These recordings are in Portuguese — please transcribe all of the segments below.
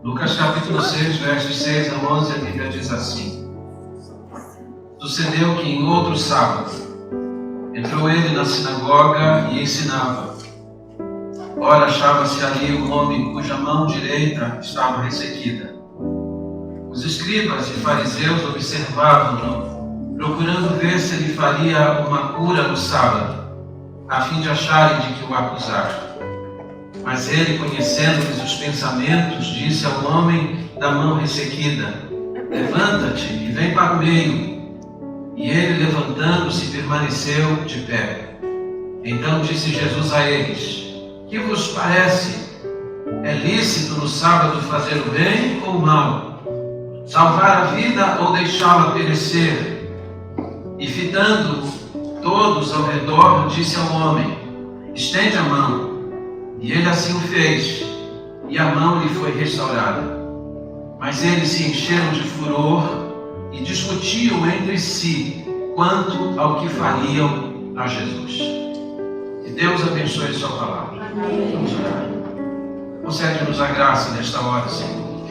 Lucas capítulo 6, versos 6 a 11, a Bíblia diz assim: Sucedeu que em outro sábado entrou ele na sinagoga e ensinava. Ora, achava-se ali um homem cuja mão direita estava ressequida. Os escribas e fariseus observavam-no, procurando ver se ele faria uma cura no sábado, a fim de acharem de que o acusar. Mas ele, conhecendo-lhes os pensamentos, disse ao homem da mão ressequida: Levanta-te e vem para o meio. E ele, levantando-se, permaneceu de pé. Então disse Jesus a eles: Que vos parece? É lícito no sábado fazer o bem ou o mal? Salvar a vida ou deixá-la perecer? E fitando todos ao redor, disse ao homem: Estende a mão. E ele assim o fez, e a mão lhe foi restaurada. Mas eles se encheram de furor e discutiam entre si quanto ao que fariam a Jesus. Que Deus abençoe sua palavra. Vamos orar. Concede-nos a graça nesta hora, Senhor,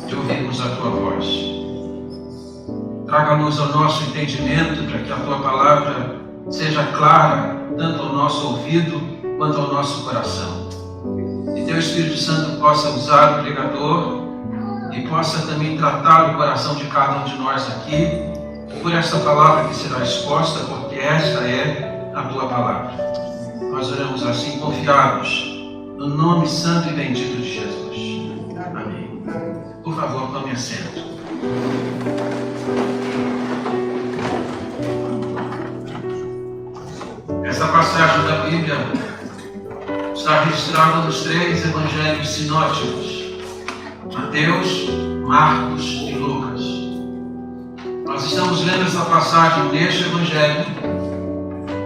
de ouvirmos a tua voz. Traga-nos ao nosso entendimento para que a tua palavra seja clara, tanto ao nosso ouvido quanto ao nosso coração. E teu Espírito Santo possa usar o pregador e possa também tratar o coração de cada um de nós aqui por esta palavra que será exposta, porque esta é a tua palavra. Nós oramos assim confiados no nome santo e bendito de Jesus. Amém. Por favor, tome assento. Essa passagem da Bíblia está registrada nos 3 evangelhos sinóticos: Mateus, Marcos e Lucas. Nós estamos lendo essa passagem neste evangelho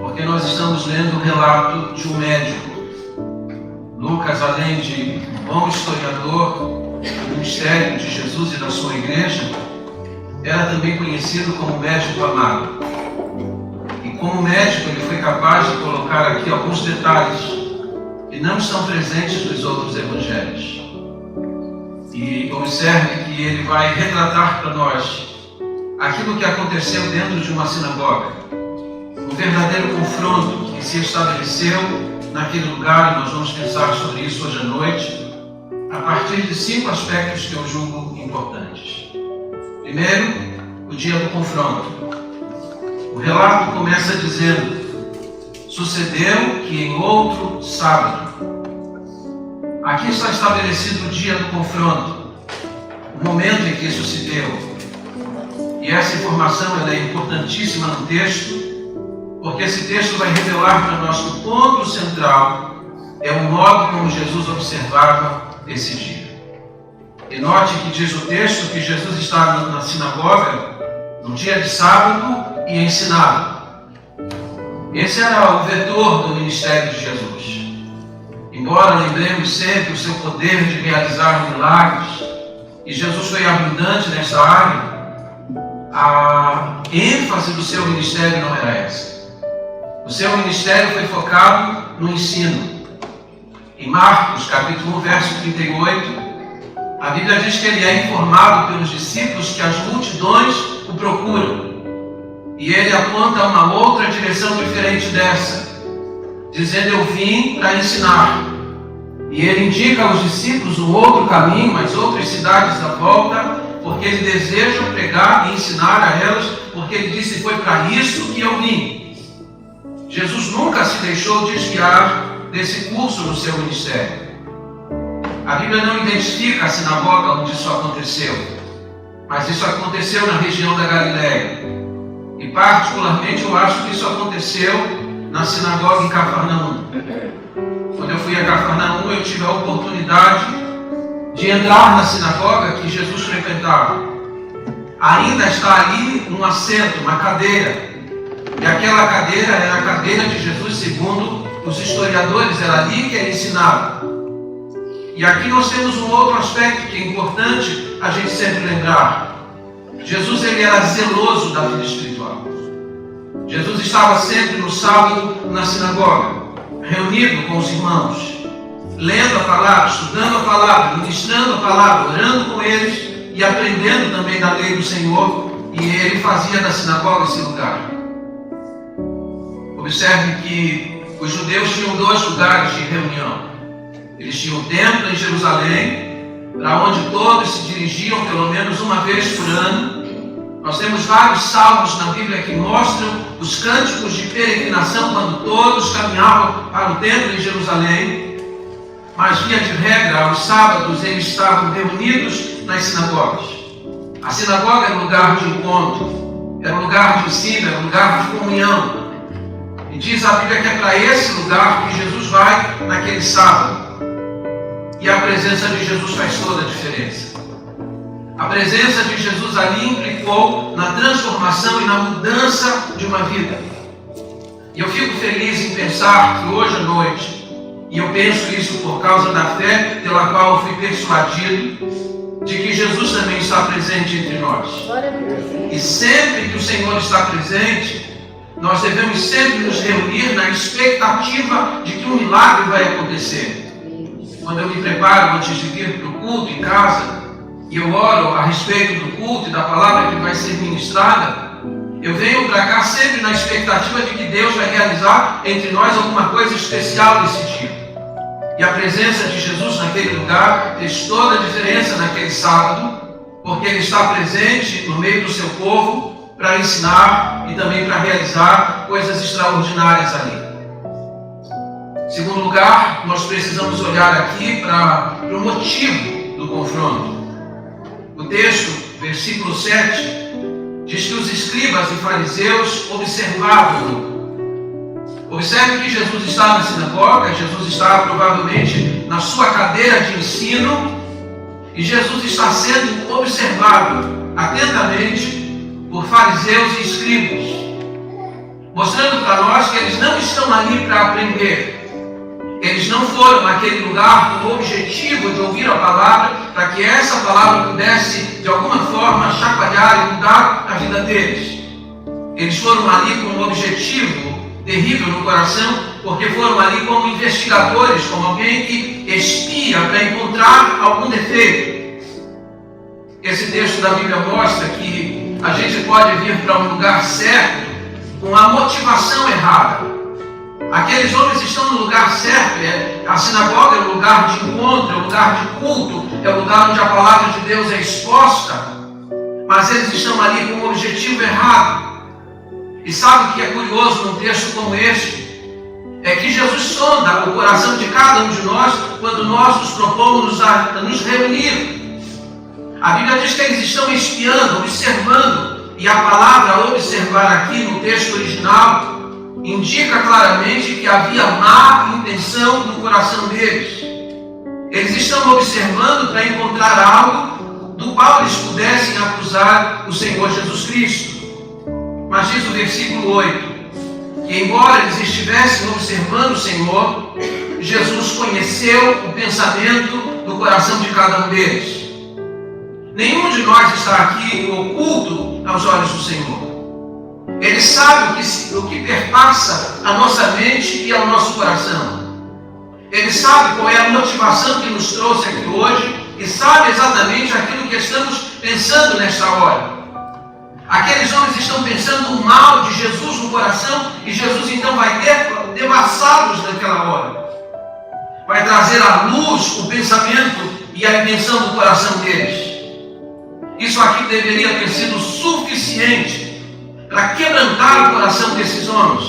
porque nós estamos lendo o relato de um médico. Lucas, além de um bom historiador do ministério de Jesus e da sua igreja, era também conhecido como médico amado. E como médico, ele foi capaz de colocar aqui alguns detalhes que não estão presentes nos outros evangelhos. E observe que ele vai retratar para nós aquilo que aconteceu dentro de uma sinagoga. Um verdadeiro confronto que se estabeleceu naquele lugar, e nós vamos pensar sobre isso hoje à noite, a partir de 5 aspectos que eu julgo importantes. Primeiro, o dia do confronto. O relato começa dizendo: Sucedeu que em outro sábado. Aqui está estabelecido o dia do confronto, o momento em que isso se deu. E essa informação ela é importantíssima no texto, porque esse texto vai revelar para nós que o ponto central é o modo como Jesus observava esse dia. E note que diz o texto que Jesus estava na sinagoga no dia de sábado e ensinava. Esse era o vetor do ministério de Jesus. Embora lembremos sempre o seu poder de realizar milagres, e Jesus foi abundante nessa área, a ênfase do seu ministério não era essa. O seu ministério foi focado no ensino. Em Marcos, capítulo 1, verso 38, a Bíblia diz que ele é informado pelos discípulos que as multidões o procuram. E ele aponta uma outra direção diferente dessa, dizendo: Eu vim para ensinar. E ele indica aos discípulos um outro caminho, mas outras cidades da volta, porque ele deseja pregar e ensinar a elas, porque ele disse: Foi para isso que eu vim. Jesus nunca se deixou desviar desse curso no seu ministério. A Bíblia não identifica a sinagoga onde isso aconteceu, mas isso aconteceu na região da Galileia. E particularmente eu acho que isso aconteceu na sinagoga em Cafarnaum. Quando eu fui a Cafarnaum, eu tive a oportunidade de entrar na sinagoga que Jesus frequentava. Ainda está ali um assento, uma cadeira. E aquela cadeira era a cadeira de Jesus, segundo os historiadores, era ali que ele ensinava. E aqui nós temos um outro aspecto que é importante a gente sempre lembrar. Jesus ele era zeloso da vida espiritual. Jesus estava sempre no sábado na sinagoga, reunido com os irmãos. lendo a palavra, estudando a palavra, ministrando a palavra, orando com eles e aprendendo também da lei do Senhor. E ele fazia da sinagoga esse lugar. Observe que os judeus tinham 2 lugares de reunião. Eles tinham o templo em Jerusalém, para onde todos se dirigiam pelo menos uma vez por ano. Nós temos vários salmos na Bíblia que mostram os cânticos de peregrinação quando todos caminhavam para o templo em Jerusalém. Mas, via de regra, aos sábados eles estavam reunidos nas sinagogas. A sinagoga era um lugar de encontro, era um lugar de ensino, era um lugar de comunhão. E diz a Bíblia que é para esse lugar que Jesus vai naquele sábado. E a presença de Jesus faz toda a diferença. A presença de Jesus ali implicou na transformação e na mudança de uma vida. E eu fico feliz em pensar que hoje à noite, e eu penso isso por causa da fé pela qual eu fui persuadido, de que Jesus também está presente entre nós. E sempre que o Senhor está presente, nós devemos sempre nos reunir na expectativa de que um milagre vai acontecer. Quando eu me preparo antes de vir para o culto em casa, e eu oro a respeito do culto e da palavra que vai ser ministrada, eu venho para cá sempre na expectativa de que Deus vai realizar entre nós alguma coisa especial nesse dia. E a presença de Jesus naquele lugar fez toda a diferença naquele sábado, porque Ele está presente no meio do seu povo para ensinar e também para realizar coisas extraordinárias ali. Em segundo lugar, nós precisamos olhar aqui para o motivo do confronto. O texto, versículo 7, diz que os escribas e fariseus observavam-no. Observe que Jesus está na sinagoga, Jesus está provavelmente na sua cadeira de ensino, e Jesus está sendo observado atentamente por fariseus e escribas, mostrando para nós que eles não estão ali para aprender. Eles não foram naquele lugar com o objetivo de ouvir a palavra, para que essa palavra pudesse, de alguma forma, chacoalhar e mudar a vida deles. Eles foram ali com um objetivo terrível no coração, porque foram ali como investigadores, como alguém que espia para encontrar algum defeito. Esse texto da Bíblia mostra que a gente pode vir para um lugar certo com a motivação errada. Aqueles homens estão no lugar certo, a sinagoga é um lugar de encontro, é um lugar de culto, é um lugar onde a palavra de Deus é exposta, mas eles estão ali com um objetivo errado. E sabe o que é curioso num texto como este? É que Jesus sonda o coração de cada um de nós quando nós nos propomos a nos reunir. A Bíblia diz que eles estão espiando, observando, e a palavra observar aqui no texto original indica claramente que havia má intenção no coração deles. Eles estão observando para encontrar algo do qual eles pudessem acusar o Senhor Jesus Cristo. Mas diz o versículo 8, que embora eles estivessem observando o Senhor, Jesus conheceu o pensamento do coração de cada um deles. Nenhum de nós está aqui oculto aos olhos do Senhor. Ele sabe o que perpassa a nossa mente e ao nosso coração. Ele sabe qual é a motivação que nos trouxe aqui hoje e sabe exatamente aquilo que estamos pensando nesta hora. Aqueles homens estão pensando o mal de Jesus no coração e Jesus então vai devassá-los naquela hora. Vai trazer à luz o pensamento e a intenção do coração deles. Isso aqui deveria ter sido suficiente para quebrantar o coração desses homens,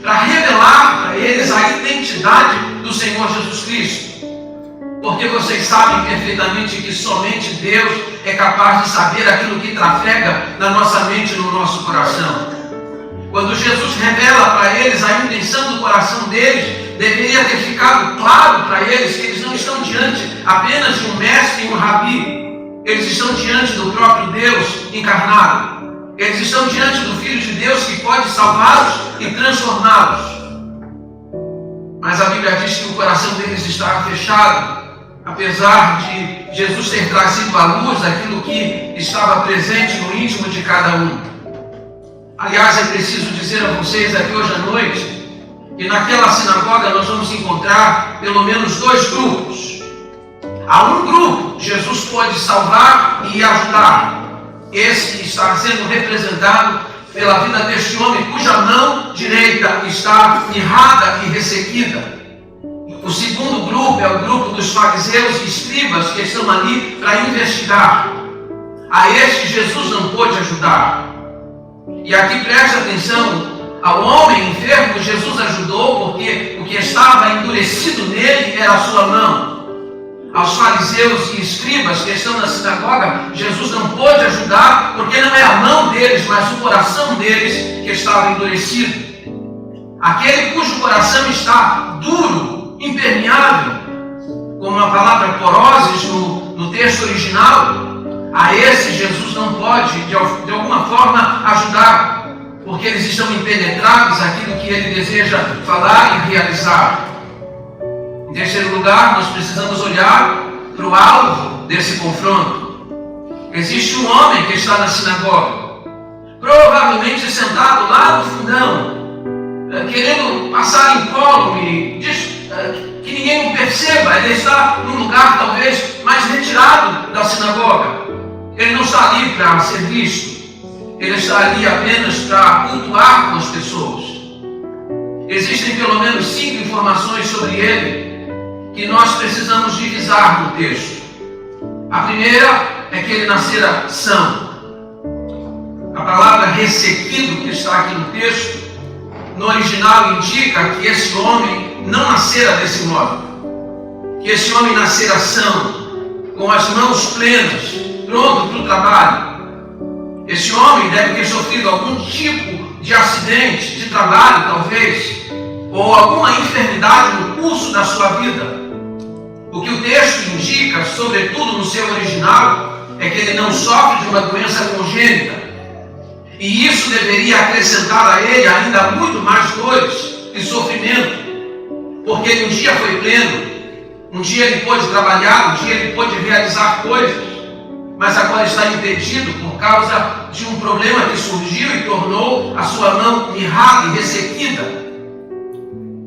para revelar para eles a identidade do Senhor Jesus Cristo. Porque vocês sabem perfeitamente que somente Deus é capaz de saber aquilo que trafega na nossa mente e no nosso coração. Quando Jesus revela para eles a intenção do coração deles, deveria ter ficado claro para eles que eles não estão diante apenas de um mestre e um rabi. Eles estão diante do próprio Deus encarnado. Eles estão diante do Filho de Deus que pode salvá-los e transformá-los. Mas a Bíblia diz que o coração deles está fechado, apesar de Jesus ter trazido à luz aquilo que estava presente no íntimo de cada um. Aliás, é preciso dizer a vocês aqui hoje à noite que naquela sinagoga nós vamos encontrar pelo menos dois grupos. Há um grupo que Jesus pode salvar e ajudar. Esse que está sendo representado pela vida deste homem cuja mão direita está mirrada e ressequida. O segundo grupo é o grupo dos fariseus e escribas que estão ali para investigar. A este Jesus não pôde ajudar. E aqui preste atenção, ao homem enfermo Jesus ajudou porque o que estava endurecido nele era a sua mão. Aos fariseus e escribas que estão na sinagoga, Jesus não pôde ajudar porque não é a mão deles, mas o coração deles que estava endurecido. Aquele cujo coração está duro, impermeável, como a palavra poroses no texto original, a esse Jesus não pode de alguma forma ajudar, porque eles estão impenetrados àquilo que ele deseja falar e realizar. Em terceiro lugar, nós precisamos olhar para o alvo desse confronto. Existe um homem que está na sinagoga, provavelmente sentado lá no fundão, querendo passar incólume, que ninguém o perceba. Ele está num lugar talvez mais retirado da sinagoga. Ele não está ali para ser visto. Ele está ali apenas para cultuar com as pessoas. Existem pelo menos 5 informações sobre ele que nós precisamos divisar no texto. A primeira é que ele nascera são. A palavra ressequido que está aqui no texto, no original indica que esse homem não nascera desse modo. Que esse homem nascera são, com as mãos plenas, pronto para o trabalho. Esse homem deve ter sofrido algum tipo de acidente de trabalho, talvez, ou alguma enfermidade no curso da sua vida. O que o texto indica, sobretudo no seu original, é que ele não sofre de uma doença congênita. E isso deveria acrescentar a ele ainda muito mais dores e sofrimento, porque ele um dia foi pleno, um dia ele pôde trabalhar, um dia ele pôde realizar coisas, mas agora está impedido por causa de um problema que surgiu e tornou a sua mão mirrada e ressequida.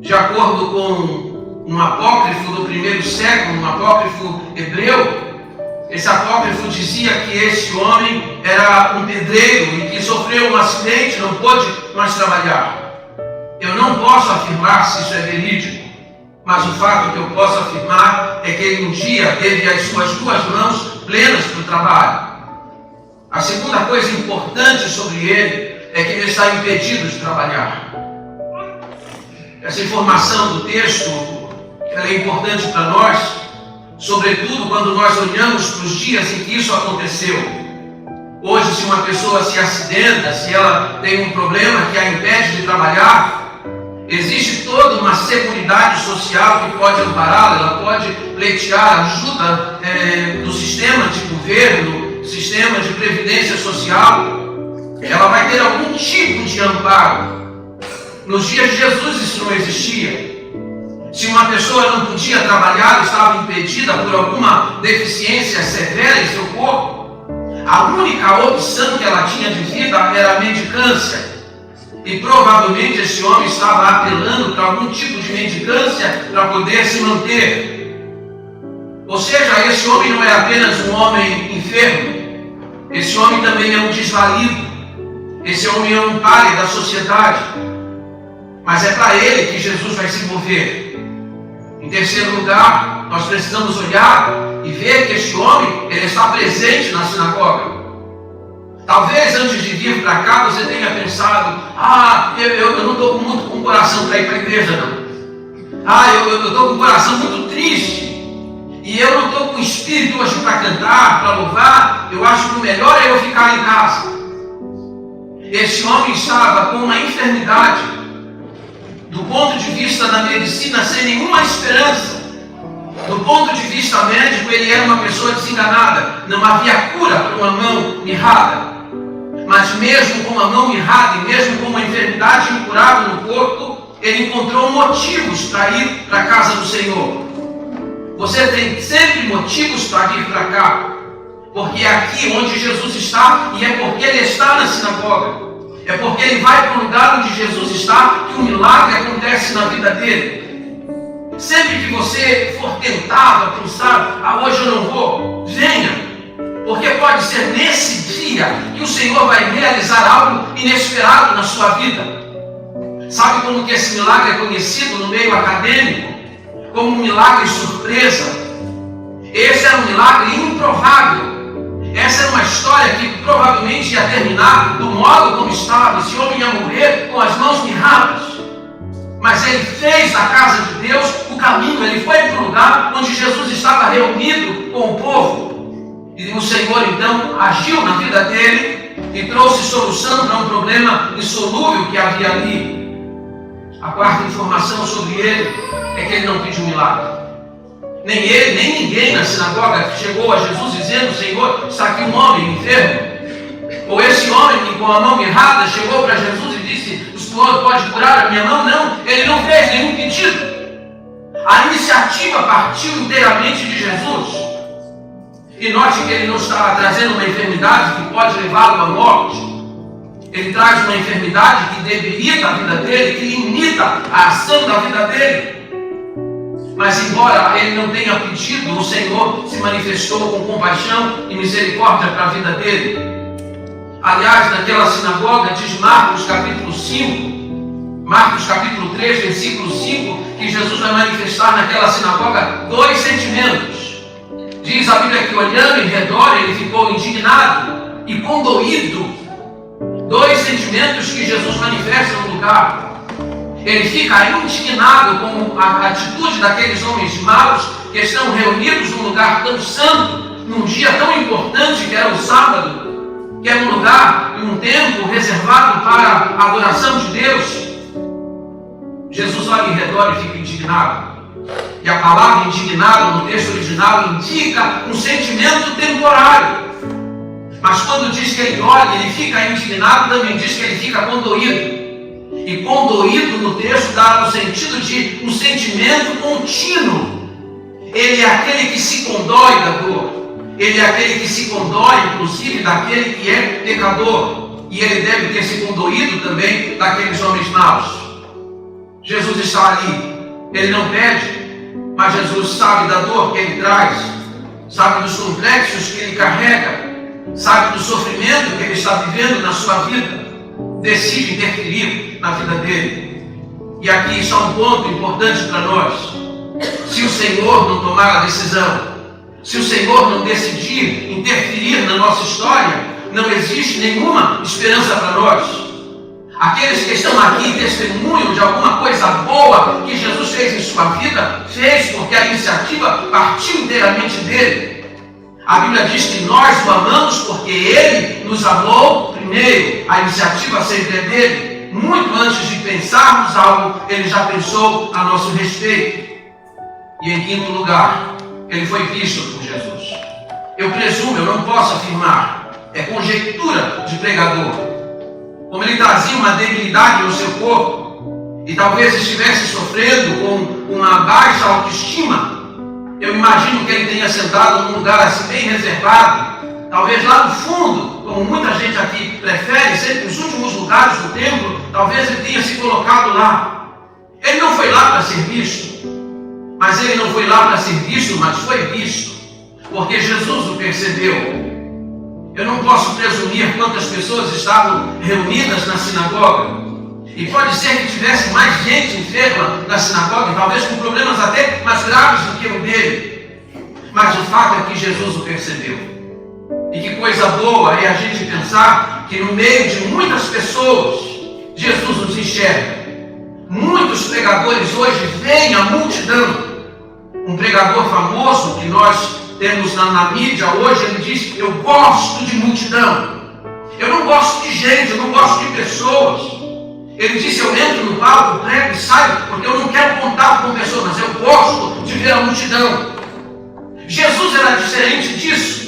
De acordo com um apócrifo do primeiro século, um apócrifo hebreu, esse apócrifo dizia que esse homem era um pedreiro e que sofreu um acidente, não pôde mais trabalhar. Eu não posso afirmar se isso é verídico, mas o fato que eu posso afirmar é que ele um dia teve as suas duas mãos plenas para o trabalho. A segunda coisa importante sobre ele é que ele está impedido de trabalhar. Essa informação do texto ela é importante para nós, sobretudo quando nós olhamos para os dias em que isso aconteceu. Hoje, se uma pessoa se acidenta, se ela tem um problema que a impede de trabalhar, existe toda uma seguridade social que pode ampará-la, ela pode pleitear ajuda do sistema de governo, sistema de previdência social. Ela vai ter algum tipo de amparo. Nos dias de Jesus isso não existia. Se uma pessoa não podia trabalhar, estava impedida por alguma deficiência severa em seu corpo, a única opção que ela tinha de vida era a mendicância. E provavelmente esse homem estava apelando para algum tipo de mendicância para poder se manter. Ou seja, esse homem não é apenas um homem enfermo, esse homem também é um desvalido, esse homem é um páreo da sociedade. Mas é para ele que Jesus vai se mover. Em terceiro lugar, nós precisamos olhar e ver que este homem ele está presente na sinagoga. Talvez antes de vir para cá você tenha pensado: eu não estou muito com o coração para ir para a igreja, não. Eu estou com o coração muito triste. E eu não estou com espírito hoje para cantar, para louvar. Eu acho que o melhor é eu ficar em casa. Esse homem estava com uma enfermidade. Do ponto de vista da medicina, sem nenhuma esperança. Do ponto de vista médico, ele era uma pessoa desenganada. Não havia cura para uma mão mirrada. Mas mesmo com uma mão mirrada e mesmo com uma enfermidade incurável no corpo, ele encontrou motivos para ir para a casa do Senhor. Você tem sempre motivos para vir para cá. Porque é aqui onde Jesus está e é porque ele está na sinagoga. É porque ele vai para o lugar onde Jesus está que o milagre acontece na vida dele. Sempre que você for tentado a pensar, hoje eu não vou, venha. Porque pode ser nesse dia que o Senhor vai realizar algo inesperado na sua vida. Sabe como que esse milagre é conhecido no meio acadêmico? Como um milagre surpresa. Esse era um milagre improvável. Essa era uma história que provavelmente ia terminar do modo como estava. Esse homem ia morrer com as mãos mirradas. Mas ele fez da casa de Deus o caminho. Ele foi para o lugar onde Jesus estava reunido com o povo. E o Senhor então agiu na vida dele e trouxe solução para um problema insolúvel que havia ali. A quarta informação sobre ele é que ele não pediu milagre. Nem ele, nem ninguém na sinagoga chegou a Jesus dizendo: Senhor, está aqui um homem enfermo. Ou esse homem com a mão mirrada chegou para Jesus e disse: o Senhor pode curar a minha mão? Não, ele não fez nenhum pedido. A iniciativa partiu inteiramente de Jesus. E note que ele não está trazendo uma enfermidade que pode levá-lo à morte. Ele traz uma enfermidade que debilita a vida dele, que limita a ação da vida dele. Mas embora ele não tenha pedido, o Senhor se manifestou com compaixão e misericórdia para a vida dele. Aliás, naquela sinagoga, diz Marcos capítulo 5, Marcos capítulo 3, versículo 5, que Jesus vai manifestar naquela sinagoga 2 sentimentos. Diz a Bíblia que olhando em redor, ele ficou indignado e condoído. 2 sentimentos que Jesus manifesta no lugar. Ele fica indignado com a atitude daqueles homens maus que estão reunidos num lugar tão santo, num dia tão importante que era o sábado, que é um lugar e um tempo reservado para a adoração de Deus. Jesus olha em redor e fica indignado. E a palavra indignado no texto original indica um sentimento temporário. Mas quando diz que ele olha, ele fica indignado, também diz que ele fica condoído. E condoído no texto dá o sentido de um sentimento contínuo. Ele é aquele que se condói da dor. Ele é aquele que se condói, inclusive, daquele que é pecador. E ele deve ter se condoído também daqueles homens maus. Jesus está ali. Ele não pede, mas Jesus sabe da dor que ele traz, sabe dos complexos que ele carrega, sabe do sofrimento que ele está vivendo na sua vida, decide interferir na vida dele. E aqui está um ponto importante para nós. Se o Senhor não tomar a decisão, se o Senhor não decidir interferir na nossa história, não existe nenhuma esperança para nós. Aqueles que estão aqui testemunham de alguma coisa boa que Jesus fez em sua vida, fez porque a iniciativa partiu inteiramente dele. A Bíblia diz que nós o amamos porque ele nos amou primeiro. A iniciativa sempre é dele. Muito antes de pensarmos algo, ele já pensou a nosso respeito. E em quinto lugar, ele foi visto por Jesus. Eu presumo, eu não posso afirmar, é conjectura de pregador. Como ele trazia uma debilidade no seu corpo e talvez estivesse sofrendo com uma baixa autoestima, eu imagino que ele tenha sentado num lugar assim bem reservado, talvez lá no fundo, como muita gente aqui prefere, sempre nos últimos lugares do templo, talvez ele tenha se colocado lá. Ele não foi lá para ser visto, mas ele não foi lá para ser visto, mas foi visto, porque Jesus o percebeu. Eu não posso presumir quantas pessoas estavam reunidas na sinagoga. E pode ser que tivesse mais gente enferma na sinagoga, talvez com problemas até mais graves do que o dele. Mas o fato é que Jesus o percebeu. E que coisa boa é a gente pensar que no meio de muitas pessoas, Jesus nos enxerga. Muitos pregadores hoje veem a multidão. Um pregador famoso que nós temos na mídia hoje, ele diz: eu gosto de multidão, eu não gosto de gente, eu não gosto de pessoas. Ele disse: eu entro no palco, prego e saio, porque eu não quero contato com pessoas, mas eu gosto de ver a multidão. Jesus era diferente disso.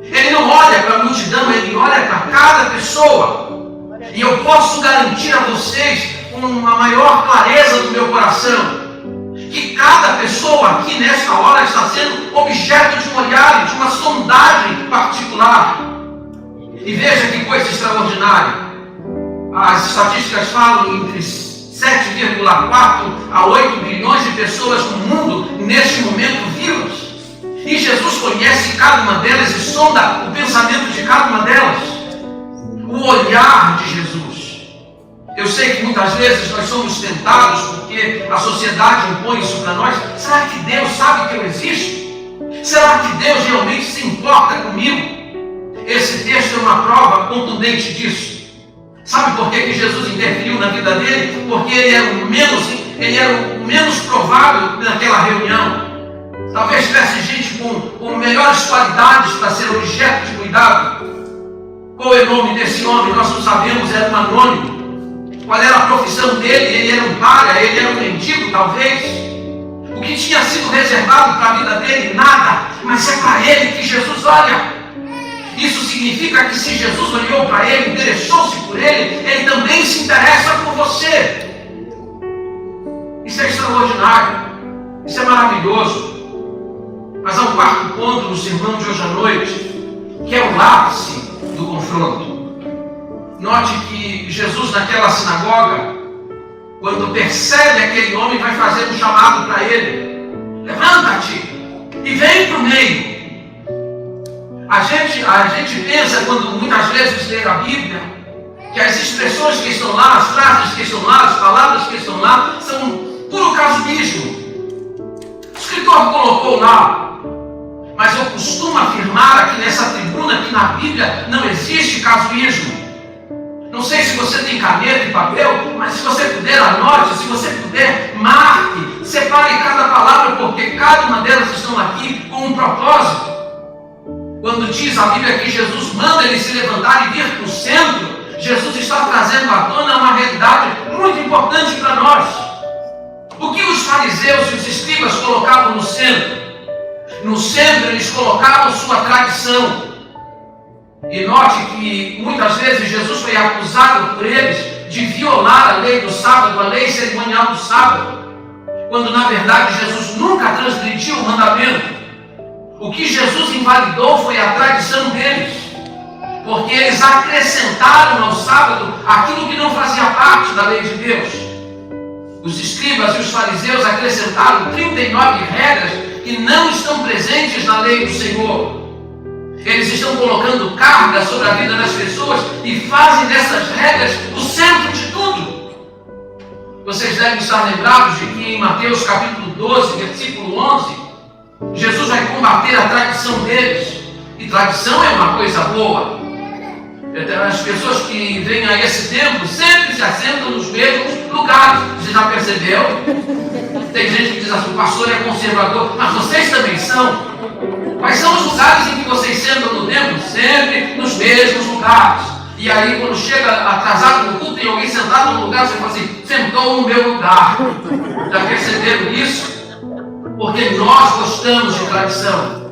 Ele não olha para a multidão, ele olha para cada pessoa. E eu posso garantir a vocês, com uma maior clareza do meu coração, que cada pessoa aqui nesta hora está sendo objeto de um olhar, de uma sondagem particular. E veja que coisa extraordinária. As estatísticas falam entre 7,4 a 8 bilhões de pessoas no mundo, neste momento, vivas. E Jesus conhece cada uma delas e sonda o pensamento de cada uma delas. O olhar de Jesus. Eu sei que muitas vezes nós somos tentados porque a sociedade impõe isso para nós. Será que Deus sabe que eu existo? Será que Deus realmente se importa comigo? Esse texto é uma prova contundente disso. Sabe por que Jesus interferiu na vida dele? Porque ele era o menos provável naquela reunião. Talvez tivesse gente com melhores qualidades para ser objeto de cuidado. Qual é o nome desse homem? Nós não sabemos, era um anônimo. Qual era a profissão dele? Ele era um palha, ele era um mendigo, talvez. O que tinha sido reservado para a vida dele? Nada. Mas é para ele que Jesus olha. Isso significa que se Jesus olhou para ele, interessou-se por ele, ele também se interessa por você. Isso é extraordinário. Isso é maravilhoso. Mas há um quarto ponto no sermão de hoje à noite, que é o ápice do confronto. Note que Jesus naquela sinagoga, quando percebe aquele homem, vai fazer um chamado para ele. Levanta-te e vem para o meio. A gente pensa, quando muitas vezes lê a Bíblia, que as expressões que estão lá, as frases que estão lá, as palavras que estão lá, são puro casuísmo. O escritor colocou lá. Mas eu costumo afirmar aqui nessa tribuna que na Bíblia não existe casuísmo. Não sei se você tem caneta e papel, mas se você puder, anote, se você puder, marque, separe cada palavra, porque cada uma delas estão aqui com um propósito. Quando diz a Bíblia que Jesus manda ele se levantar e vir para o centro, Jesus está trazendo à tona uma realidade muito importante para nós. O que os fariseus e os escribas colocavam no centro? No centro eles colocavam sua tradição. E note que muitas vezes Jesus foi acusado por eles de violar a lei do sábado, a lei cerimonial do sábado, quando na verdade Jesus nunca transgrediu o mandamento. O que Jesus invalidou foi a tradição deles, porque eles acrescentaram ao sábado aquilo que não fazia parte da lei de Deus. Os escribas e os fariseus acrescentaram 39 regras que não estão presentes na lei do Senhor. Eles estão colocando carga sobre a vida das pessoas e fazem dessas regras o centro de tudo. Vocês devem estar lembrados de que em Mateus capítulo 12, versículo 11, Jesus vai combater a tradição deles. E tradição é uma coisa boa. As pessoas que vêm a esse templo sempre se assentam nos mesmos lugares. Você já percebeu? Tem gente que diz assim, o pastor é conservador. Mas vocês também são. Quais são os lugares em que vocês sentam no templo? Sempre nos mesmos lugares. E aí quando chega atrasado no culto, tem alguém sentado no lugar, você fala assim, sentou no meu lugar. Já perceberam isso? Porque nós gostamos de tradição.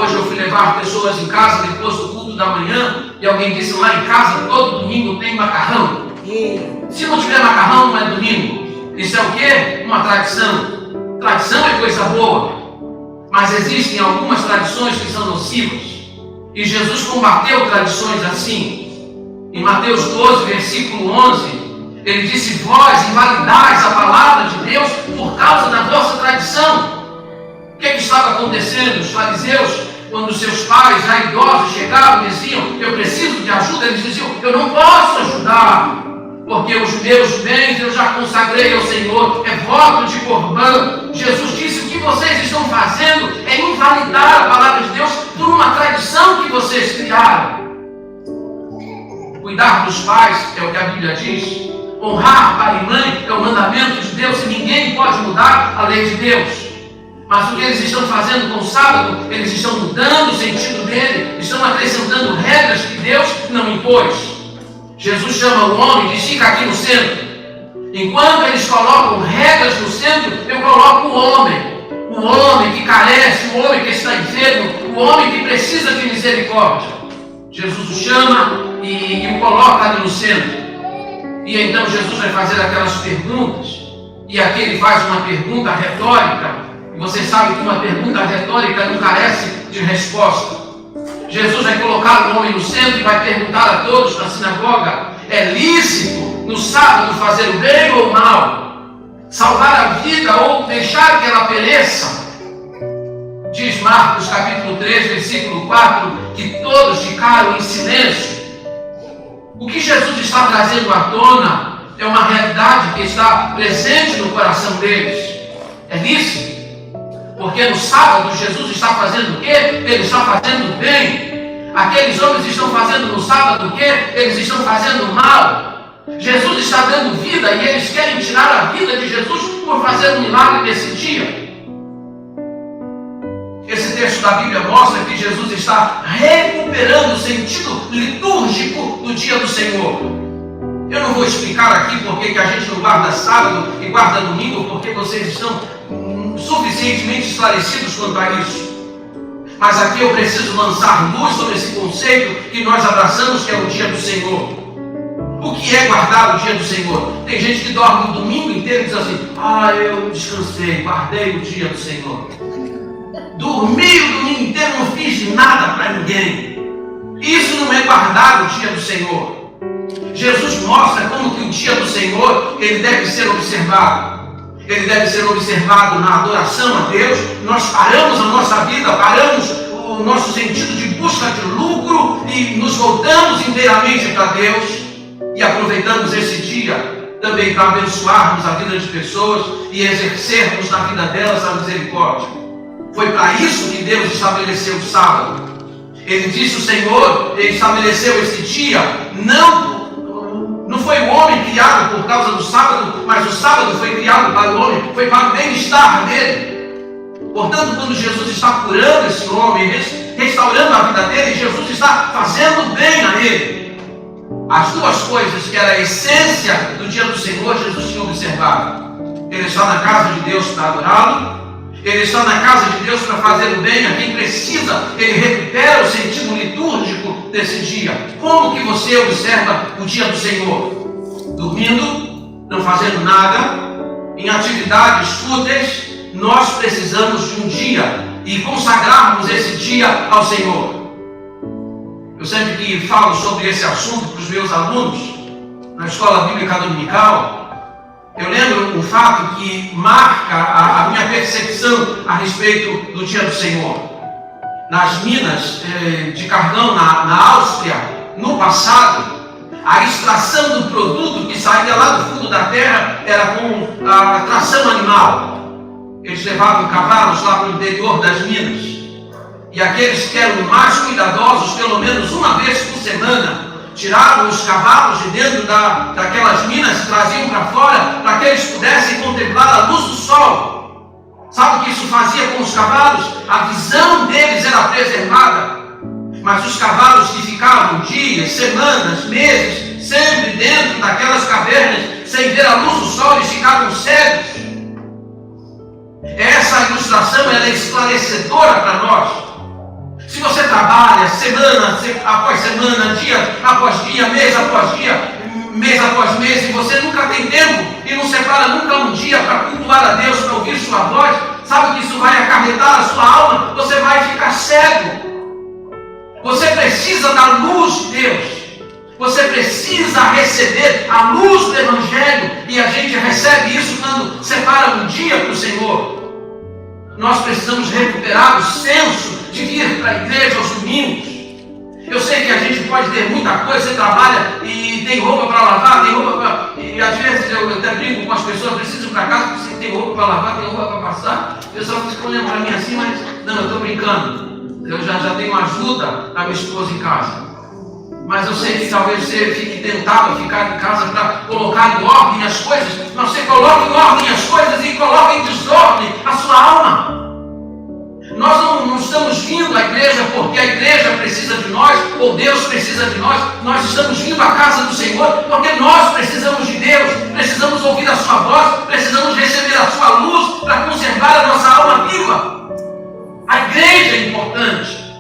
Hoje eu fui levar pessoas em casa depois do culto da manhã e alguém disse, lá em casa todo domingo tem macarrão. Se não tiver macarrão, não é domingo. Isso é o quê? Uma tradição. Tradição é coisa boa. Mas existem algumas tradições que são nocivas. E Jesus combateu tradições assim. Em Mateus 12, versículo 11, ele disse, vós invalidais a palavra de Deus por causa da vossa tradição. O que estava acontecendo? Os fariseus, quando seus pais já idosos chegavam e diziam, eu preciso de ajuda, eles diziam, eu não posso ajudar, porque os meus bens eu já consagrei ao Senhor, é voto de Corbã. Jesus disse, o que vocês estão fazendo é invalidar a palavra de Deus por uma tradição que vocês criaram. Cuidar dos pais é o que a Bíblia diz. Honrar pai e mãe é o mandamento de Deus e ninguém pode mudar a lei de Deus. Mas o que eles estão fazendo com o sábado? Eles estão mudando o sentido dele, estão acrescentando regras que Deus não impôs. Jesus chama o homem e diz, fica aqui no centro. Enquanto eles colocam regras no centro, eu coloco o homem que carece, o homem que está enfermo, o homem que precisa de misericórdia. Jesus o chama e o coloca ali no centro. E então Jesus vai fazer aquelas perguntas, e aqui ele faz uma pergunta retórica, e você sabe que uma pergunta retórica não carece de resposta. Jesus vai colocar o homem no centro e vai perguntar a todos na sinagoga, É lícito no sábado fazer o bem ou o mal, salvar a vida ou deixar que ela pereça. Diz Marcos capítulo 3, versículo 4, que todos ficaram em silêncio. O que Jesus está trazendo à tona é uma realidade que está presente no coração deles. É lícito, porque no sábado Jesus está fazendo o quê? Ele está fazendo o bem. Aqueles homens estão fazendo no sábado o quê? Eles estão fazendo mal. Jesus está dando vida e eles querem tirar a vida de Jesus por fazer um milagre nesse dia. Esse texto da Bíblia mostra que Jesus está recuperando o sentido litúrgico do dia do Senhor. Eu não vou explicar aqui porque que a gente não guarda sábado e guarda domingo, porque vocês estão suficientemente esclarecidos quanto a isso. Mas aqui eu preciso lançar luz sobre esse conceito que nós abraçamos, que é o dia do Senhor. O que é guardar o dia do Senhor? Tem gente que dorme o domingo inteiro e diz assim: eu descansei, guardei o dia do Senhor. Dormi o domingo inteiro, não fiz nada para ninguém. Isso não é guardar o dia do Senhor. Jesus mostra como que o dia do Senhor, ele deve ser observado. Ele deve ser observado na adoração a Deus. Nós paramos a nossa vida, paramos o nosso sentido de busca de lucro e nos voltamos inteiramente para Deus e aproveitamos esse dia também para abençoarmos a vida de pessoas e exercermos na vida delas a misericórdia. Foi para isso que Deus estabeleceu o sábado. Ele disse: o Senhor, ele estabeleceu esse dia, não foi o homem criado por causa do sábado, mas o sábado foi criado para o homem, foi para o bem-estar dele. Portanto, quando Jesus está curando esse homem, restaurando a vida dele, Jesus está fazendo bem a ele. As duas coisas que era a essência do dia do Senhor, Jesus tinha observado. Ele está na casa de Deus para adorá-lo. Ele está na casa de Deus para fazer o bem a quem precisa. Ele recupera o sentido litúrgico desse dia. Como que você observa o dia do Senhor? Dormindo, não fazendo nada, em atividades fúteis. Nós precisamos de um dia e consagrarmos esse dia ao Senhor. Eu sempre que falo sobre esse assunto para os meus alunos na escola bíblica dominical, eu lembro um fato que marca a minha percepção a respeito do dia do Senhor. Nas minas de carvão na Áustria, no passado, a extração do produto que saía lá do fundo da terra era com a tração animal. Eles levavam cavalos lá para o interior das minas. E aqueles que eram mais cuidadosos, pelo menos uma vez por semana, tiravam os cavalos de dentro daquelas minas e traziam para fora para que eles pudessem contemplar a luz do sol. Sabe o que isso fazia com os cavalos? A visão deles era preservada. Mas os cavalos que ficavam dias, semanas, meses, sempre dentro daquelas cavernas, sem ver a luz do sol, eles ficavam cegos. Essa ilustração ela é esclarecedora para nós. Se você trabalha semana após semana, dia após dia, mês após mês, e você nunca tem tempo e não separa nunca um dia para cultuar a Deus, para ouvir sua voz, sabe que isso vai acarretar a sua alma? Você vai ficar cego. Você precisa da luz de Deus. Você precisa receber a luz do Evangelho, e a gente recebe isso quando separa um dia para o Senhor. Nós precisamos recuperar o senso de vir para a igreja aos domingos. Eu sei que a gente pode ter muita coisa, você trabalha e tem roupa para lavar, tem roupa para... E às vezes eu até brinco com as pessoas: preciso ir para casa porque você tem roupa para lavar, tem roupa para passar. O pessoal fica olhando para mim assim, mas não, eu estou brincando. Eu já tenho ajuda da minha esposa em casa. Mas eu sei que talvez você fique tentado a ficar em casa para colocar em ordem as coisas. Mas você coloca em ordem as coisas e coloca em desordem a sua alma. Nós não estamos vindo à igreja porque a igreja precisa de nós, ou Deus precisa de nós. Nós estamos vindo à casa do Senhor porque nós precisamos de Deus, precisamos ouvir a sua voz, precisamos receber a sua luz para conservar a nossa alma viva. A igreja é importante.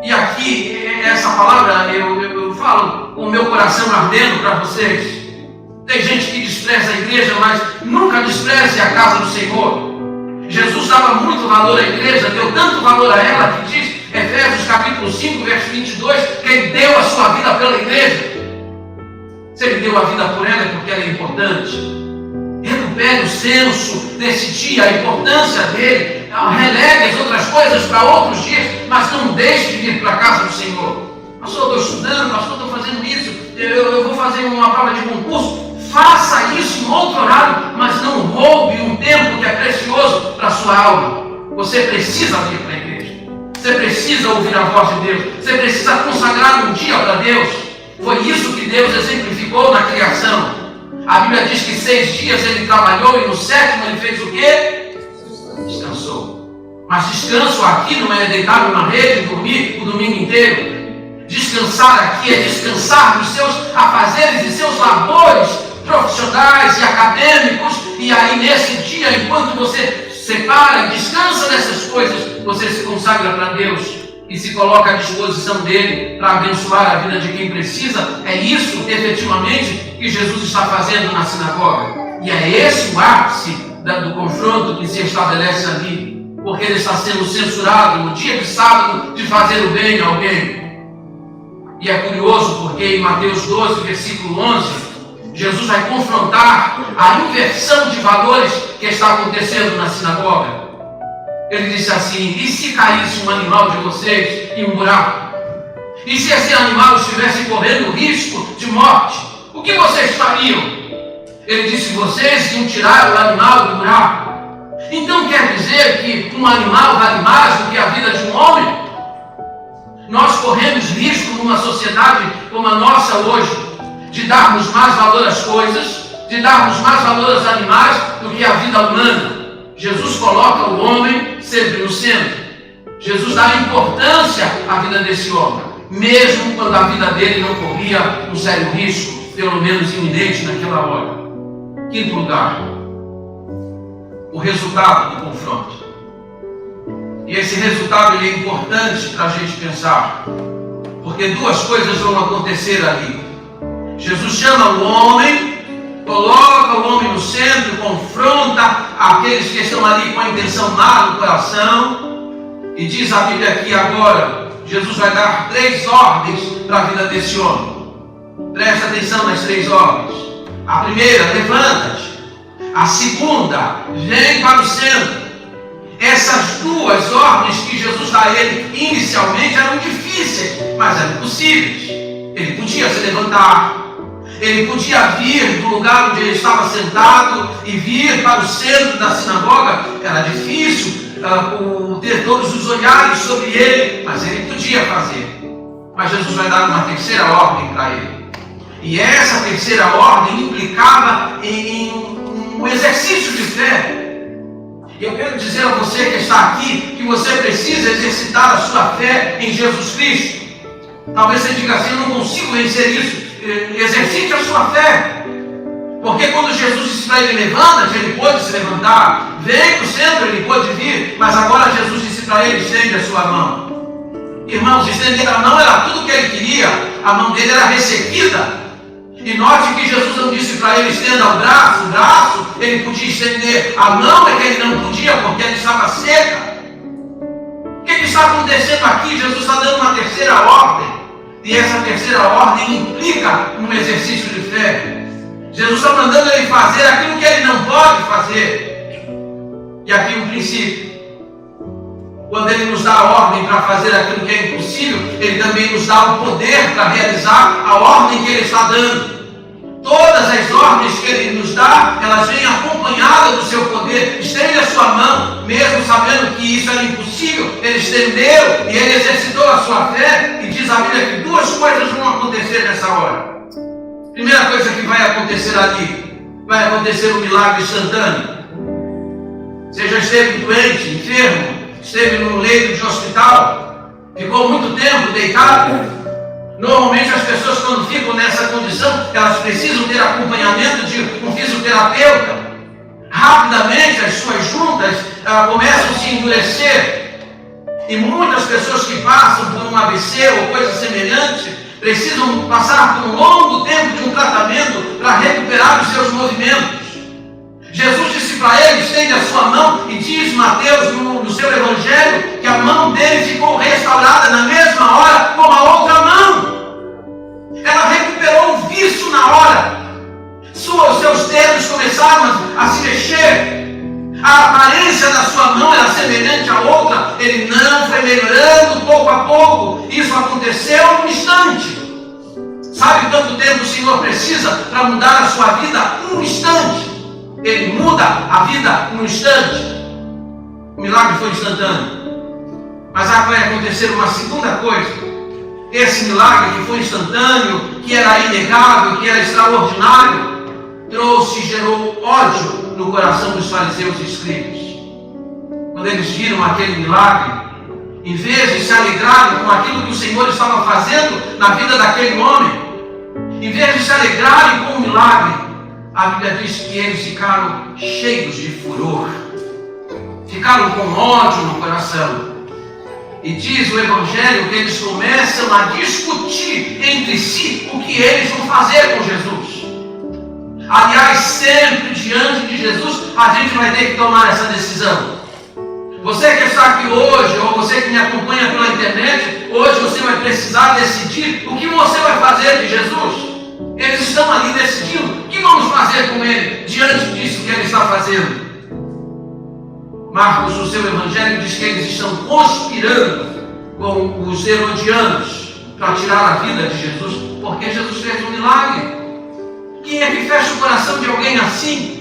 E aqui, essa palavra, eu falo com o meu coração ardendo para vocês. Tem gente que despreza a igreja, mas nunca despreze a casa do Senhor. Jesus dava muito valor à igreja, deu tanto valor a ela, que diz, Efésios capítulo 5, verso 22, que Ele deu a sua vida pela igreja. Se Ele deu a vida por ela é porque ela é importante. Recupere o senso desse dia, a importância dele. Relegue as outras coisas para outros dias, mas não deixe de vir para a casa do Senhor. Pastor, eu estou estudando, pastor, estou fazendo isso, eu vou fazer uma prova de concurso. Faça isso em outro horário, mas não roube um tempo que é precioso para a sua alma. Você precisa vir para a igreja. Você precisa ouvir a voz de Deus. Você precisa consagrar um dia para Deus. Foi isso que Deus exemplificou na criação. A Bíblia diz que 6 dias ele trabalhou e no 7º ele fez o quê? Descansou. Mas descanso aqui não é deitar numa rede e dormir o domingo inteiro. Descansar aqui é descansar dos seus afazeres e seus labores profissionais e acadêmicos. E aí nesse dia, enquanto você separa e descansa dessas coisas, você se consagra para Deus e se coloca à disposição dele para abençoar a vida de quem precisa. É isso efetivamente que Jesus está fazendo na sinagoga. E é esse o ápice do confronto que se estabelece ali, porque ele está sendo censurado no dia de sábado de fazer o bem a alguém. E é curioso porque em Mateus 12, versículo 11, Jesus vai confrontar a inversão de valores que está acontecendo na sinagoga. Ele disse assim: e se caísse um animal de vocês em um buraco? E se esse animal estivesse correndo risco de morte, o que vocês fariam? Ele disse: vocês iam tirar o animal do buraco. Então quer dizer que um animal vale mais do que a vida de um homem? Nós corremos risco numa sociedade como a nossa hoje, de darmos mais valor às coisas, de darmos mais valor aos animais do que à vida humana. Jesus coloca o homem sempre no centro. Jesus dá importância à vida desse homem, mesmo quando a vida dele não corria um sério risco, pelo menos iminente naquela hora. Quinto lugar, o resultado do confronto. E esse resultado ele é importante para a gente pensar, porque 2 coisas vão acontecer ali. Jesus chama o homem, coloca o homem no centro, confronta aqueles que estão ali com a intenção má no coração, e diz a Bíblia que agora Jesus vai dar 3 ordens para a vida desse homem. Presta atenção nas 3 ordens. A primeira, levanta-te. A segunda, vem para o centro. Essas 2 ordens que Jesus dá a ele inicialmente eram difíceis, mas eram possíveis. Ele podia se levantar, ele podia vir do lugar onde ele estava sentado e vir para o centro da sinagoga. Era difícil ter todos os olhares sobre ele, mas ele podia fazer. Mas Jesus vai dar uma terceira ordem para ele. E essa terceira ordem implicava em um exercício de fé. E eu quero dizer a você que está aqui que você precisa exercitar a sua fé em Jesus Cristo. Talvez você diga assim: eu não consigo vencer isso. Exercite a sua fé. Porque quando Jesus disse para ele: levanta-te, ele pôde se levantar. Vem para o centro, ele pôde vir. Mas agora Jesus disse para ele: estende a sua mão. Irmãos, estender a mão era tudo o que ele queria. A mão dele era ressequida. E note que Jesus não disse para ele: estenda o braço ele podia estender. A mão é que ele não podia, porque ela estava seca. O que está acontecendo aqui? Jesus está dando uma terceira ordem. E essa terceira ordem implica um exercício de fé. Jesus está mandando ele fazer aquilo que ele não pode fazer. E aqui um princípio. Quando ele nos dá a ordem para fazer aquilo que é impossível, ele também nos dá o poder para realizar a ordem que ele está dando. Todas as ordens que ele nos dá, elas vêm acompanhadas do seu poder. Estende a sua mão, mesmo sabendo que isso era impossível, ele estendeu e ele exercitou a sua fé. E diz a Bíblia que 2 coisas vão acontecer nessa hora. Primeira coisa que vai acontecer ali, vai acontecer um milagre instantâneo. Você já esteve doente, enfermo, esteve num leito de hospital, ficou muito tempo deitado. Normalmente as pessoas, quando ficam nessa condição, elas precisam ter acompanhamento de um fisioterapeuta. Rapidamente as suas juntas começam a se endurecer. E muitas pessoas que passam por um AVC ou coisa semelhante precisam passar por um longo tempo de um tratamento para recuperar os seus movimentos. Jesus disse para ele: estende a sua mão, e diz Mateus no seu evangelho que a mão dele ficou restaurada na mesma hora como a outra mão. Ela recuperou o vício na hora. aconteceu num instante. Sabe quanto tempo o Senhor precisa para mudar a sua vida? Um instante. Ele muda a vida num instante. O milagre foi instantâneo. Mas vai acontecer uma segunda coisa. Esse milagre que foi instantâneo, que era inegável, que era extraordinário, gerou ódio no coração dos fariseus e escribas. Quando eles viram aquele milagre, em vez de se alegrarem com aquilo que o Senhor estava fazendo na vida daquele homem, em vez de se alegrarem com o milagre, a Bíblia diz que eles ficaram cheios de furor, ficaram com ódio no coração. E diz o Evangelho que eles começam a discutir entre si o que eles vão fazer com Jesus. Aliás, sempre diante de Jesus, a gente vai ter que tomar essa decisão. Você que está aqui hoje, ou você que me acompanha pela internet, hoje você vai precisar decidir o que você vai fazer de Jesus. Eles estão ali decidindo o que vamos fazer com ele, diante disso que ele está fazendo. Marcos, no seu Evangelho, diz que eles estão conspirando com os herodianos para tirar a vida de Jesus, porque Jesus fez um milagre. Quem é que fecha o coração de alguém assim?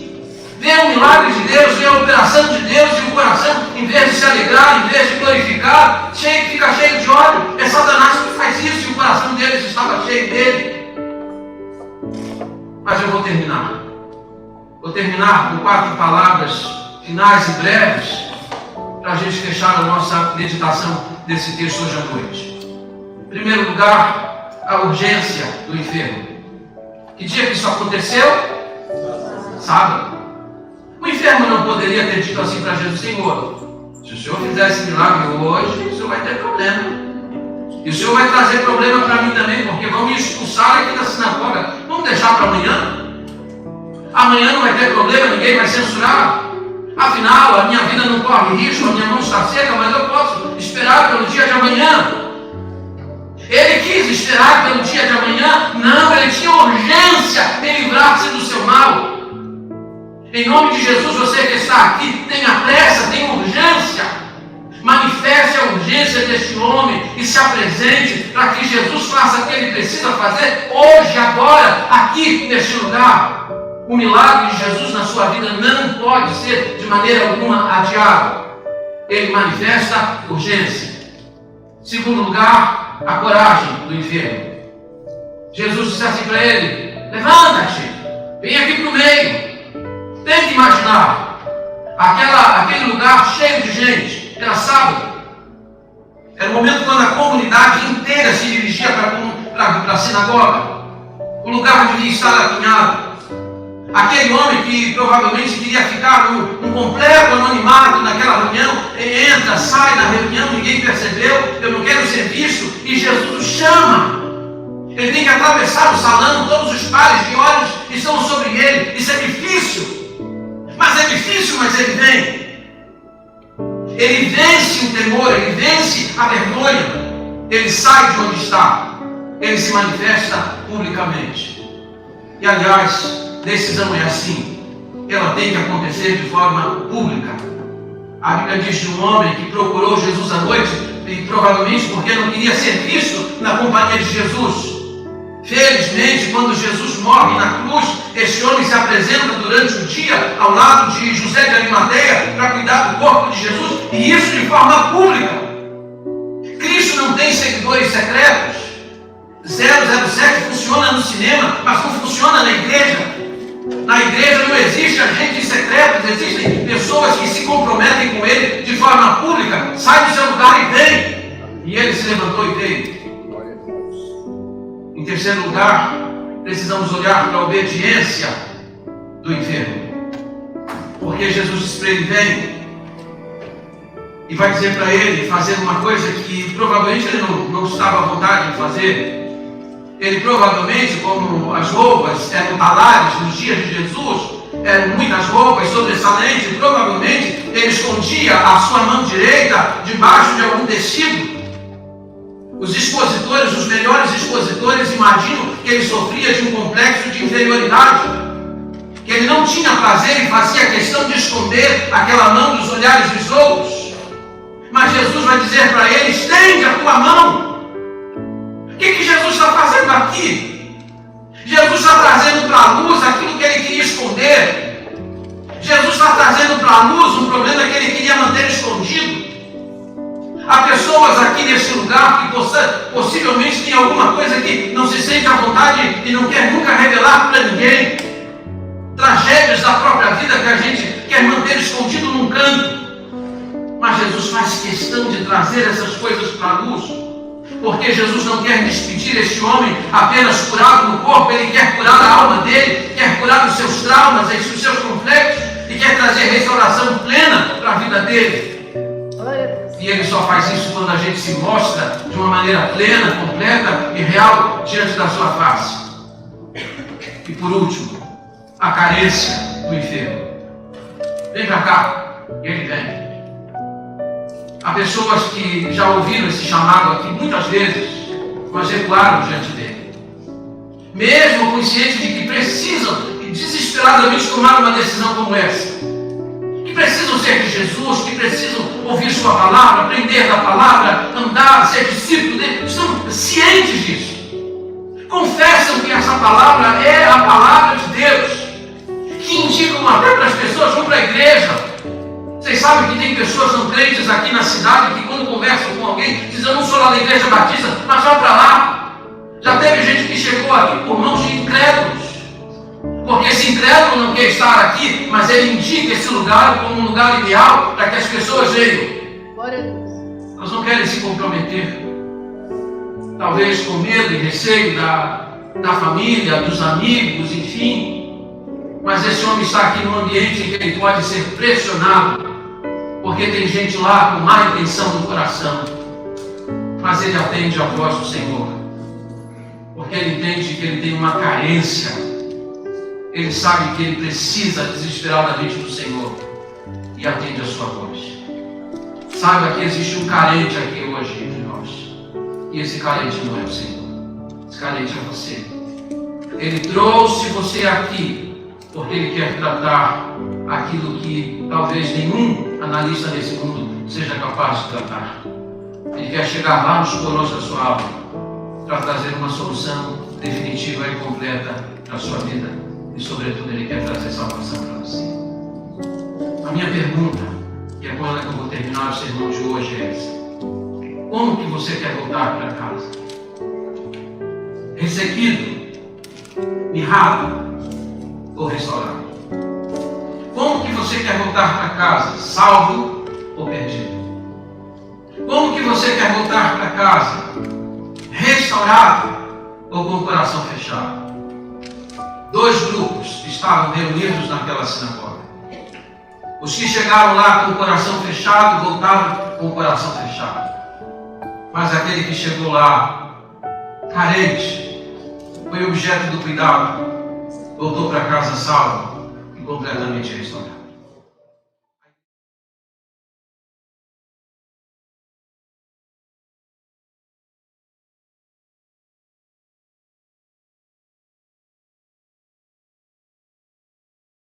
Vê o milagre de Deus, vê a operação de Deus e o coração, em vez de se alegrar, em vez de glorificar, fica cheio de ódio. É Satanás que faz isso e o coração deles estava cheio dele. Mas eu vou terminar. Vou terminar com 4 palavras finais e breves, para a gente fechar a nossa meditação desse texto hoje à noite. Em primeiro lugar, a urgência do enfermo. Que dia que isso aconteceu? Sábado. O enfermo não poderia ter dito assim para Jesus: Senhor, se o Senhor fizer esse milagre hoje, o Senhor vai ter problema. E o Senhor vai trazer problema para mim também, porque vão me expulsar aqui da sinagoga. Vamos deixar para amanhã? Amanhã não vai ter problema, ninguém vai censurar. Afinal, a minha vida não corre risco, a minha mão está seca, mas eu posso esperar pelo dia de amanhã. Ele quis esperar pelo dia de amanhã? Não, ele tinha urgência em livrar-se do seu mal. Em nome de Jesus, você que está aqui, tenha pressa, tenha urgência. Manifeste a urgência deste homem e se apresente para que Jesus faça o que ele precisa fazer hoje, agora, aqui, neste lugar. O milagre de Jesus na sua vida não pode ser de maneira alguma adiado. Ele manifesta urgência. Segundo lugar, a coragem do enfermo. Jesus disse assim para ele: levanta-te, vem aqui para o meio. Tente imaginar aquele lugar cheio de gente. Era sábado. Era o momento quando a comunidade inteira se dirigia para a sinagoga. O lugar devia estar apinhado. Aquele homem que provavelmente queria ficar num completo anonimato naquela reunião, ele entra, sai da reunião, ninguém percebeu, eu não quero ser visto, e Jesus o chama. Ele tem que atravessar o salão, todos os pares de olhos estão sobre ele. Isso é difícil, mas ele vem. Ele vence o temor, ele vence a vergonha, ele sai de onde está, ele se manifesta publicamente. E aliás, decisão é assim, ela tem que acontecer de forma pública. A Bíblia diz de um homem que procurou Jesus à noite, e provavelmente porque não queria ser visto na companhia de Jesus. Felizmente, quando Jesus morre na cruz, este homem se apresenta durante o dia ao lado de José de Arimateia para cuidar do corpo de Jesus, e isso de forma pública. Cristo não tem seguidores secretos. 007 funciona no cinema, mas não funciona na igreja. Na igreja não existe agentes secretos, existem pessoas que se comprometem com ele de forma pública. Sai do seu lugar e vem. E ele se levantou e veio. Em terceiro lugar, precisamos olhar para a obediência do enfermo. Porque Jesus disse para ele: vem. E vai dizer para ele fazer uma coisa que provavelmente ele não estava à vontade de fazer. Ele provavelmente, como as roupas eram talares nos dias de Jesus, eram muitas roupas sobressalentes, e provavelmente ele escondia a sua mão direita debaixo de algum tecido. Os expositores, os melhores expositores, imaginam que ele sofria de um complexo de inferioridade, que ele não tinha prazer e fazia questão de esconder aquela mão dos olhares dos outros. Mas Jesus vai dizer para ele: estende a tua mão. aqui. Jesus está trazendo para a luz aquilo que ele queria esconder. Jesus está trazendo para a luz um problema que ele queria manter escondido. Há pessoas aqui nesse lugar que possivelmente tem alguma coisa que não se sente à vontade e não quer nunca revelar para ninguém. Tragédias da própria vida que a gente quer manter escondido num canto. Mas Jesus faz questão de trazer essas coisas para a luz, porque Jesus não quer despedir este homem apenas curado no corpo, ele quer curar a alma dele, quer curar os seus traumas, os seus complexos, e quer trazer restauração plena para a vida dele. E ele só faz isso quando a gente se mostra de uma maneira plena, completa e real diante da sua face. E por último, a carência do enfermo. Vem para cá. E ele vem. Há pessoas que já ouviram esse chamado aqui muitas vezes, mas recuaram diante dele. Mesmo conscientes de que precisam desesperadamente tomar uma decisão como essa. Que precisam ser de Jesus, que precisam ouvir sua palavra, aprender da palavra, andar, ser discípulo dele. Estão cientes disso. Confessam que essa palavra é a palavra de Deus. Que indicam até para as pessoas, vão para a igreja. Vocês sabem que tem pessoas não crentes aqui na cidade que quando conversam com alguém, dizem, eu não sou lá da igreja batista, mas vai para lá. Já teve gente que chegou aqui por mãos de incrédulos. Porque esse incrédulo não quer estar aqui, mas ele indica esse lugar como um lugar ideal para que as pessoas venham. Elas não querem se comprometer. Talvez com medo e receio da família, dos amigos, enfim. Mas esse homem está aqui num ambiente em que ele pode ser pressionado. Porque tem gente lá com má intenção no coração. Mas ele atende à voz do Senhor. Porque ele entende que ele tem uma carência. Ele sabe que ele precisa desesperadamente do Senhor. E atende a sua voz. Saiba que existe um carente aqui hoje entre nós. E esse carente não é o Senhor. Esse carente é você. Ele trouxe você aqui porque ele quer tratar aquilo que talvez nenhum analista nesse mundo seja capaz de tratar. Ele quer chegar lá nos porões da sua alma para trazer uma solução definitiva e completa para a sua vida. E sobretudo ele quer trazer salvação para você. A minha pergunta, e é com ela que eu vou terminar o sermão de hoje, é essa. Como que você quer voltar para casa? Ressequido, mirrado ou restaurado? Como que você quer voltar para casa? Salvo ou perdido? Como que você quer voltar para casa? Restaurado ou com o coração fechado? Dois grupos estavam reunidos naquela sinagoga. Os que chegaram lá com o coração fechado, voltaram com o coração fechado. Mas aquele que chegou lá, carente, foi objeto do cuidado, voltou para casa salvo e completamente restaurado.